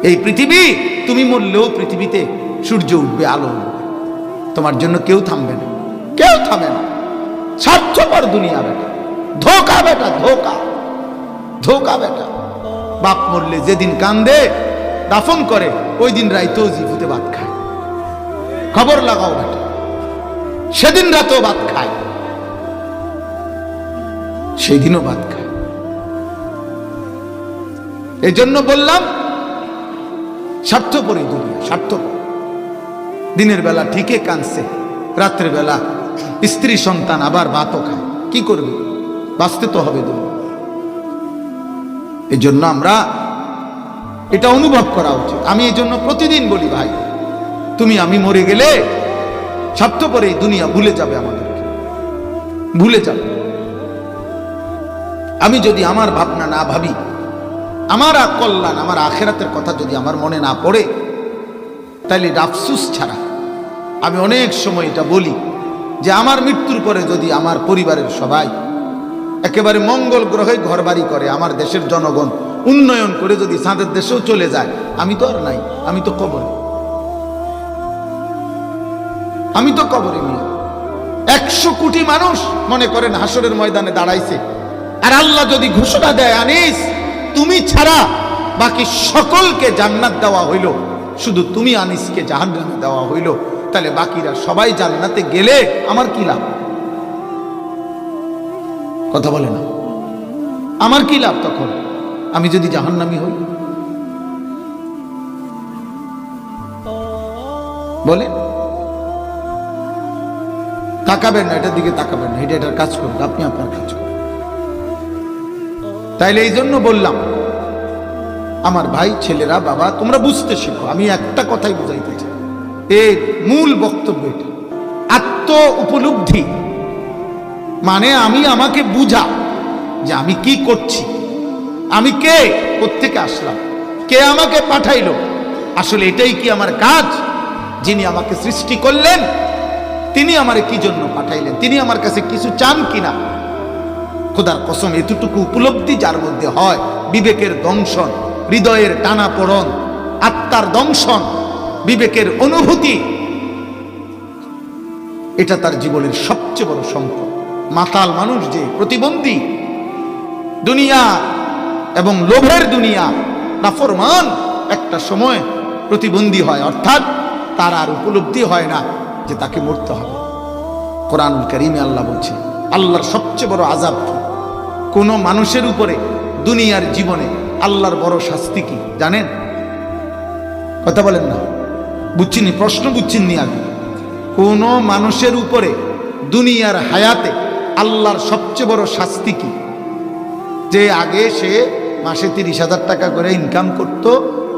এই পৃথিবী, তুমি মরলেও পৃথিবীতে সূর্য উঠবে, আলো উঠবে, তোমার জন্য কেউ থামবে না, কেউ থামবে না। স্বার্থপর দুনিয়া বেটা, ধোকা বেটা, ধোকা, ধোকা বেটা। বাপ মরলে যেদিন কান্দে দাফন করে, ওই দিন রাইতেও জিভুতে ভাত খায়। খবর লাগাও বেটা, সেদিন রাতেও ভাত খায়, সেই দিনও ভাত খায়। এই জন্য বললাম স্বার্থপরই দুনিয়া, স্বার্থপর। দিনের বেলা ঠিকই কাঁদছে, রাত্রের বেলা স্ত্রী সন্তান আবার ভাতও খায়, কি করবে? বাঁচতে তো হবে দুনিয়া। এই জন্য আমরা এটা অনুভব করা উচিত। আমি এই জন্য প্রতিদিন বলি, ভাই তুমি আমি মরে গেলে স্বার্থপর এই দুনিয়া ভুলে যাবে, আমাদেরকে ভুলে যাবে। আমি যদি আমার ভাবনা না ভাবি, আমার কল্যাণ, আমার আখেরাতের কথা যদি আমার মনে না পড়ে, তাইলে আফসোস ছাড়া আমি অনেক সময় এটা বলি যে আমার মৃত্যুর পরে যদি আমার পরিবারের সবাই একেবারে মঙ্গল গ্রহে ঘরবাড়ি করে, আমার দেশের জনগণ উন্নয়ন করে যদি চাঁদের দেশেও চলে যায়, আমি তো আর নাই, আমি তো কবরে, আমি তো কবরে নিয়ে। 100 কোটি মানুষ মনে করেন হাসরের ময়দানে দাঁড়াইছে, আর আল্লাহ যদি ঘোষণা দেয়, আনিস তুমি ছাড়া বাকি সকলকে জান্নাত দেওয়া হইল, শুধু তুমি আনিসকে জাহান্নামে দেওয়া হইল, তাহলে বাকিরা সবাই জান্নাতে গেলে আমার কি লাভ? কথা বলে না, আমার কি লাভ তখন আমি যদি জাহান্নামী হই? বলে তাকাবেন না, এটার দিকে তাকাবেন না, এটার কাজ করুন, আপনি আপনার কাজ করুন। তাইলে এই জন্য বললাম, আমার ভাই ছেলেরা, বাবা তোমরা বুঝতে শিখো। আমি একটা কথাই বুঝাইতে চাই, এই মূল বক্তব্য এটা। আত্ম উপলব্ধি মানে আমি আমাকে বুঝা যে আমি কি করছি, আমি কে, কোত্থেকে আসলাম, কে আমাকে পাঠাইলো, আসলে এটাই কি আমার কাজ? যিনি আমাকে সৃষ্টি করলেন তিনি আমারে কি জন্য পাঠাইলেন, তিনি আমার কাছে কিছু চান কিনা? খোদার কসম, এতটুকু উপলব্ধি যার মধ্যে হয়, বিবেকের দংশন, হৃদয়ের টানাপোড়ন, আত্মার দংশন, বিবেকের অনুভূতি, এটা তার জীবনের সবচেয়ে বড় সম্পদ। মাতাল মানুষ যে প্রতিবন্ধী, দুনিয়া এবং লোভের দুনিয়া, নাফরমান একটা সময় প্রতিবন্ধী হয়, অর্থাৎ তার আর উপলব্ধি হয় না যে তাকে মরতে হবে। কোরআনুল কারীমে আল্লাহ বলছে, আল্লাহর সবচেয়ে বড় আযাব কি? কোন মানুষের উপরে দুনিয়ার জীবনে আল্লাহর বড় শাস্তি কি জানেন? কথা বলেন না, বুঝছিনি? প্রশ্ন বুঝছিনি? আগে কোন মানুষের উপরে দুনিয়ার হায়াতে আল্লাহর সবচেয়ে বড় শাস্তি কি? যে আগে সে মাসে 30,000 টাকা করে ইনকাম করত,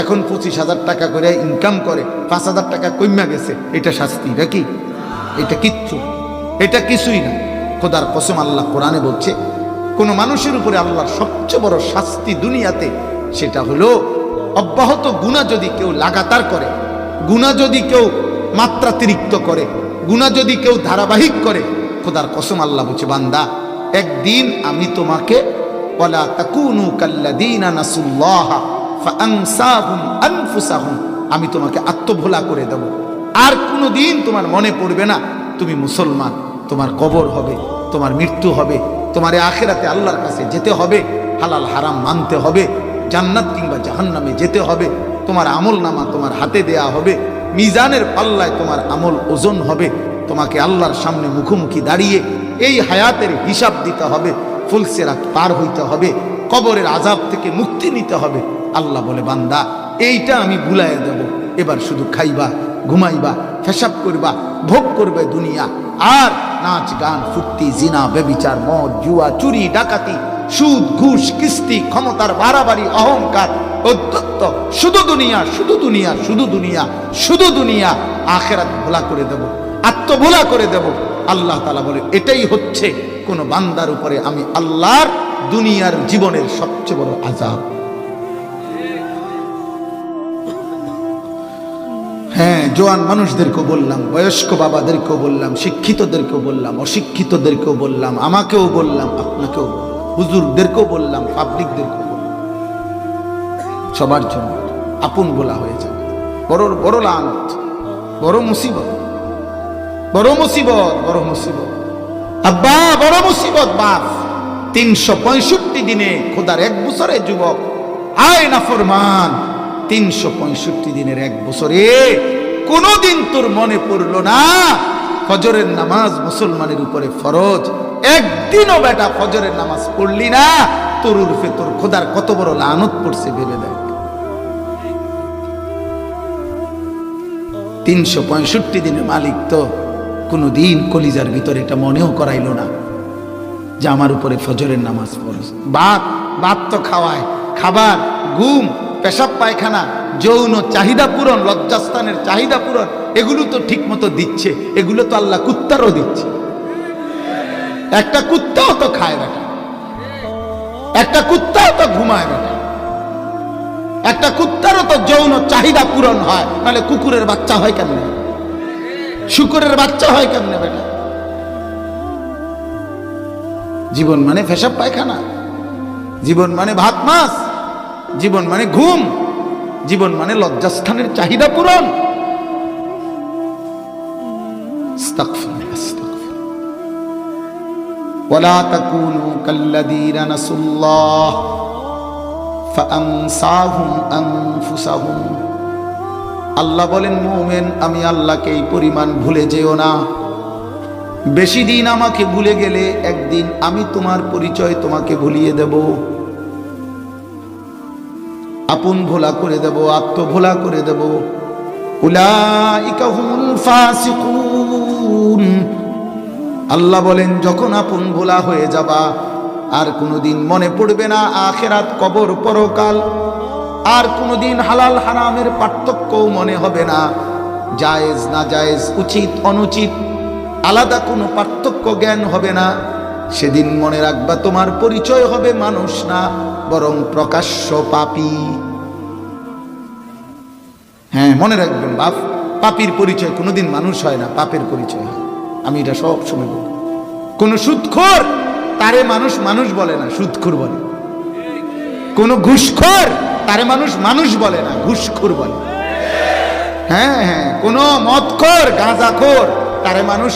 এখন 25,000 টাকা করে ইনকাম করে, 5,000 টাকা কমে গেছে, এটা শাস্তি নাকি? এটা কিচ্ছু, এটা কিছুই না। খোদার কসম, আল্লাহ কোরআনে বলছে, কোন মানুষের উপরে আল্লাহর সবচেয়ে বড় শাস্তি দুনিয়াতে সেটা হলো অব্যাহত গুনাহ যদি কেউ লাগাতার করে, গুনাহ যদি কেউ মাত্রাতিরিক্ত করে, গুনাহ যদি কেউ ধারাবাহিক করে, খোদার কসম আল্লাহ বলছে, বান্দা একদিন আমি তোমাকে ওয়ালা তাকুনু কাল্লাযীনা নাসুল্লাহ ফাআনসাহুম আনফুসাহুম, আমি তোমাকে আত্মভোলা করে দেব। আর কোনোদিন তোমার মনে পড়বে না তুমি মুসলমান, তোমার কবর হবে, তোমার মৃত্যু হবে, তোমার আখিরাতে আল্লাহর কাছে যেতে হবে, হালাল হারাম মানতে হবে, জান্নাত কিংবা জাহান্নামে যেতে হবে, তোমার আমল নামা তোমার হাতে দেয়া হবে, মিজানের পাল্লায় তোমার আমল ওজন হবে, তোমাকে আল্লাহর সামনে মুখোমুখি দাঁড়িয়ে এই হায়াতের হিসাব দিতে হবে, ফুলসিরাত পার হইতে হবে, কবরের আযাব থেকে মুক্তি নিতে হবে। আল্লাহ বলে, বান্দা এইটা আমি ভুলাইয়া দেব, এবার শুধু খাইবা, ঘুমাইবা, হিসাব করবা, ভোগ করবে দুনিয়া, আর নাচ গান ফুর্তি, জিনা, ব্যভিচার, মদ, জুয়া, চুরি, ডাকাতি, সুদ, ঘুষ, কিস্তি, ক্ষমতার বাড়াবাড়ি, অহংকার, ঔদ্ধত্য, শুধু দুনিয়া, শুধু দুনিয়া, শুধু দুনিয়া, শুধু দুনিয়া। আখিরাত ভোলা করে দেব, আত্মভোলা করে দেব। আল্লাহ তাআলা বলে, এটাই হচ্ছে কোন বান্দার উপরে আমি আল্লাহর দুনিয়ার জীবনের সবচেয়ে বড় আযাব। হ্যাঁ, জোয়ান মানুষদেরকেও বললাম, বয়স্ক বাবাদেরকেও বললাম, শিক্ষিতদেরকেও বললাম, অশিক্ষিতদেরকেও বললাম, আমাকেও বললাম, আপনাকেও বললাম, হুজুরদেরকেও বললাম, পাবলিকদেরকেও বললাম, সবার জন্য আপন ভোলা হয়ে যাবে। বড় বড় লানত, বড় মুসিবত, বড় মুসিবত, বড় মুসিবত আব্বা, বড় মুসিবত বাপ। 365 দিনে খোদার 1 বছরে যুবক আয় না ফরমান, 365 দিনের 1 বছরে কোনদিন তোর মনে পড়লো না ফজরের নামাজ মুসলমানের উপরে ফরজ? একদিনও বেটা ফজরের নামাজ পড়লি না, তোর উর্ফে তোর খোদার কত বড় লানত পড়ছে ভেবে দেখ। 365 দিনের মালিক তো কোনদিন কলিজার ভিতরে এটা মনেও করাইলো না যে আমার উপরে ফজরের নামাজ ফরজ। ভাত তো খাওয়ায়, খাবার, ঘুম, পেশাব পায়খানা, যৌন চাহিদা পূরণ, লজ্জাস্থানের চাহিদা পূরণ, এগুলো তো ঠিক মতো দিচ্ছে। এগুলো তো আল্লাহ কুত্তারও দিচ্ছে। একটা কুত্তাও তো খায় বেটা, একটা কুত্তাও তো ঘুমায় বেটা, একটা কুত্তারও তো যৌন চাহিদা পূরণ হয়, নাহলে কুকুরের বাচ্চা হয় কেমনে, শুকুরের বাচ্চা হয় কেমনে বেটা? জীবন মানে পেশাব পায়খানা, জীবন মানে ভাত মাছ, জীবন মানে ঘুম, জীবন মানে লজ্জাস্থানের চাহিদা পূরণ। ওয়ালা তাকুনু কাল্লাযীনা নাসুল্লাহ ফাআনসাহুম আনফুসাহুম। আল্লাহ বলেন, মুমিন আমি আল্লাহকে এই পরিমাণ ভুলে যেও না। বেশি দিন আমাকে ভুলে গেলে একদিন আমি তোমার পরিচয় তোমাকে ভুলিয়ে দেব, আপন ভোলা করে দেব, আত্মভোলা করে দেব। উলাইকা হুমুল ফাসিকুন। আল্লাহ বলেন, যখন আপন ভোলা হয়ে যাবা, আর কোনোদিন মনে পড়বে না আখিরাত, কবর, পরকাল, আর কোনোদিন হালাল হারামের পার্থক্যও মনে হবে না, জায়েজ না জায়েজ, উচিত অনুচিত আলাদা কোনো পার্থক্য জ্ঞান হবে না। সেদিন মনে রাখবা তোমার পরিচয় হবে মানুষ না, বরং প্রকাশ্য পাপী। হ্যাঁ, মনে রাখবেন বাপ, পাপীর পরিচয় কোনোদিন মানুষ হয় না, পাপের পরিচয় হয়। আমি এটা সব সময় বলি। কোন সুদখোর তারে মানুষ মানুষ বলে না, সুদখোর বলে। কোন ঘুষখোর তারে মানুষ মানুষ বলে না, ঘুষখোর বলে। হ্যাঁ হ্যাঁ, কোন মদখোর, গাঁজাখোর তারে মানুষ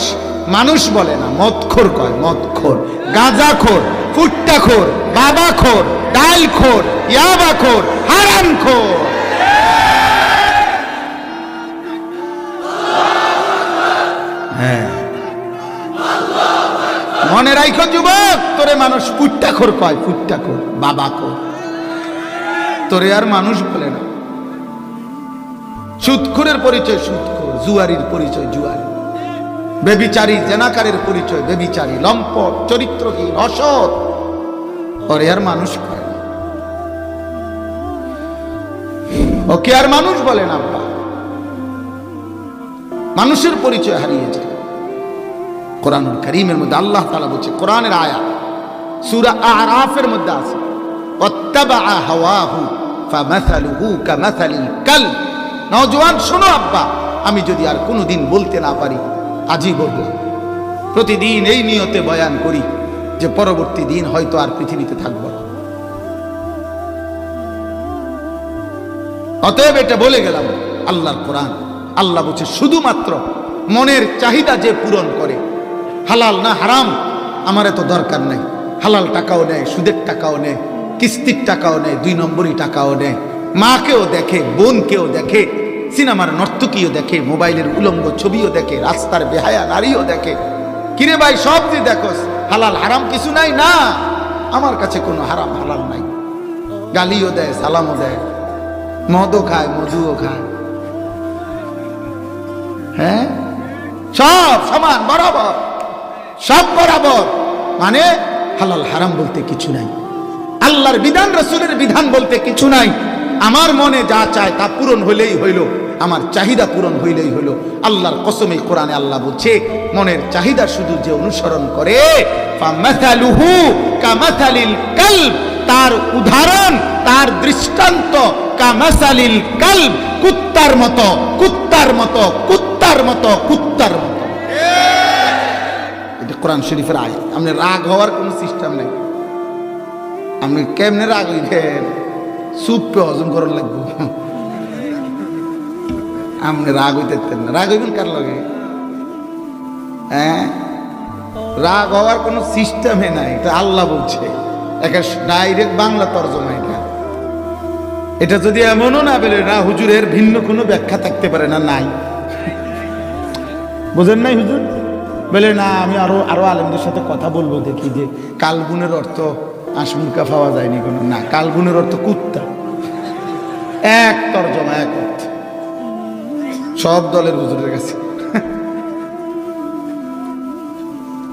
মানুষ বলে না, মদখোর কয়, মদখোর, গাঁজাখোর, ফুট্টাখোর, বাবাখোর, ডালখোর, ইয়াবাখোর, হারামখোর। হ্যাঁ, মনে রাখো যুবক, তোরে মানুষ ফুট্টাখোর কয়, ফুট্টাখোর, বাবাখোর, তোরে আর মানুষ বলে না। সুদখোরের পরিচয় সুদখোর, জুয়ারির পরিচয় জুয়ারি, বেবিচারী জেনাকারের পরিচয় বেবিচারী, লম্পট, চরিত্রহীন, অসৎ, ওরে আর মানুষ কয় না, ওকে আর মানুষ বলে না। মানুষের পরিচয় হারিয়ে যায়। কোরআনুল কারীমের মধ্যে আল্লাহ তাআলা বলছে, কোরআনের আয়াত সূরা আরাফের মধ্যে আছে, ওয়াত্তাবা হাওয়াহু ফামাসালুহু কামাসালিল কালব। নওজোয়ান শোনো আব্বা, আমি যদি আর কোনোদিন বলতে না পারি, আজই বলবো। প্রতিদিন এই নিয়তে বয়ান করি যে পরবর্তী দিন হয়তো আর পৃথিবীতে থাকবো না। অতএব এটা বলে গেলাম আল্লাহর কোরআন। আল্লাহ বলছে, শুধুমাত্র মনের চাহিদা যে পূরণ করে, হালাল না হারাম আমার এত দরকার নাই। হালাল টাকাও নেয়, সুদের টাকাও নেয়, কিস্তির টাকাও নেয়, 2 নম্বরই টাকাও নেয়, মাকেও দেখে, বোনকেও দেখে, সিনেমার নর্তকীও দেখে, মোবাইলের উলঙ্গ ছবিও দেখে, রাস্তার বেহায়া নারীও দেখে। কিরে ভাই, সব তুই দেখোস, হালাল হারাম কিছু নাই? না, আমার কাছে কোনো হারাম হালাল নাই। গালিও দেয়, সালামও দেয়, মদও খায়, মধুও খায়। হ্যাঁ, সব সমান, বরাবর, সব বরাবর। মানে হালাল হারাম বলতে কিছু নাই, আল্লাহর বিধান রাসূলের বিধান বলতে কিছু নাই। আমার মনে যা চায় তা পূরণ হইলেই হইল, আমার চাহিদা পূরণ হইলেই হইল। আল্লাহর কসমে কোরআনে আল্লাহ বলছে, মনের চাহিদা শুধু যে অনুসরণ করে, ফামাসালুহু কামাসালিল কালব, তার উদাহরণ, তার দৃষ্টান্ত কামাসালিল কালব, কুত্তার মতো, কুত্তার মতো, কুত্তার মতো, কুত্তার মতো। এটা কোরআন শরীফের আয়াত। আপনি রাগ হওয়ার কোনো সিস্টেম নাই। আপনি কেমনে রাগ হইবেন? সুপ হজম করার লাগবে। আপনি রাগ হইতেন না, রাগ হইবেন কার লগে? হ্যাঁ, রাগ হওয়ার কোনো সিস্টেমে নাই, এটা আল্লাহ বলছে, একটা ডাইরেক্ট বাংলা তর্জমা এটা। এটা যদি এমনও না বলে না হুজুরের ভিন্ন কোনো ব্যাখ্যা থাকতে পারে না, নাই, বোঝেন নাই হুজুর? বলে না আমি আরো আলেমদের সাথে কথা বলবো, দেখি যে কালগুনের অর্থ আশমুকা পাওয়া যায়নি কোনো, না কালগুনের অর্থ কুত্তা, এক তর্জমা এক অর্থ সব দলের হুজুরের কাছে।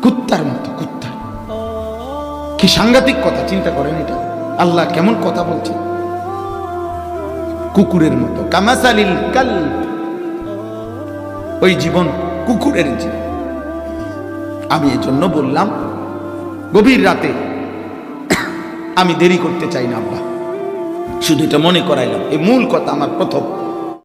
কুত্তার মতো, কুত্তা, কি সাংঘাতিক কথা, চিন্তা করেন এটা আল্লাহ কেমন কথা বলছে, কুকুরের মতো, কামাসালিল কালব, ওই জীবন কুকুরের জীবন। আমি এই জন্য বললাম গভীর রাতে, আমি দেরি করতে চাই না আব্বা, শুধু এটা মনে করাইলাম, এই মূল কথা আমার প্রথম।